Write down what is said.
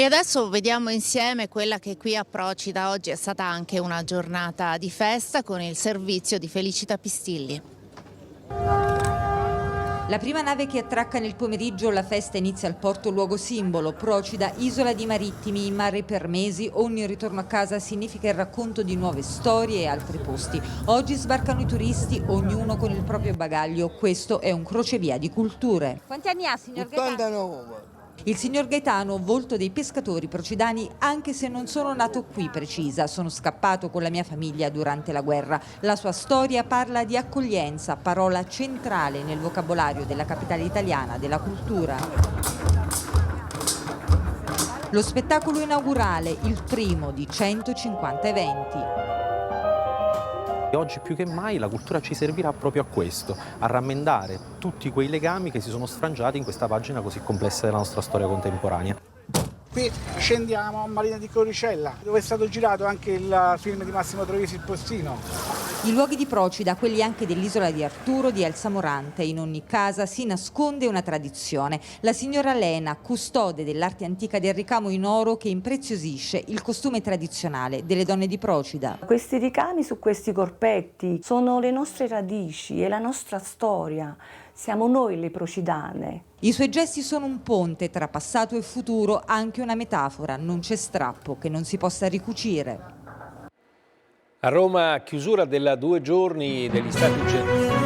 E adesso vediamo insieme quella che qui a Procida oggi è stata anche una giornata di festa con il servizio di Felicita Pistilli. La prima nave che attracca nel pomeriggio, la festa inizia al porto luogo simbolo, Procida, isola di marittimi in mare per mesi. Ogni ritorno a casa significa il racconto di nuove storie e altri posti. Oggi sbarcano i turisti, ognuno con il proprio bagaglio. Questo è un crocevia di culture. Quanti anni ha, signor Gaetano? 89. Il signor Gaetano, volto dei pescatori procidani, anche se non sono nato qui, precisa. Sono scappato con la mia famiglia durante la guerra. La sua storia parla di accoglienza, parola centrale nel vocabolario della capitale italiana della cultura. Lo spettacolo inaugurale, il primo di 150 eventi. Oggi più che mai la cultura ci servirà proprio a questo, a rammendare tutti quei legami che si sono sfrangiati in questa pagina così complessa della nostra storia contemporanea. Qui scendiamo a Marina di Coricella, dove è stato girato anche il film di Massimo Troisi, Il Postino. I luoghi di Procida, quelli anche dell'isola di Arturo, di Elsa Morante. In ogni casa si nasconde una tradizione. La signora Lena, custode dell'arte antica del ricamo in oro che impreziosisce il costume tradizionale delle donne di Procida. Questi ricami su questi corpetti sono le nostre radici, è la nostra storia. Siamo noi le procidane. I suoi gesti sono un ponte tra passato e futuro, anche una metafora. Non c'è strappo che non si possa ricucire. A Roma, chiusura della 2 giorni degli Stati Generali.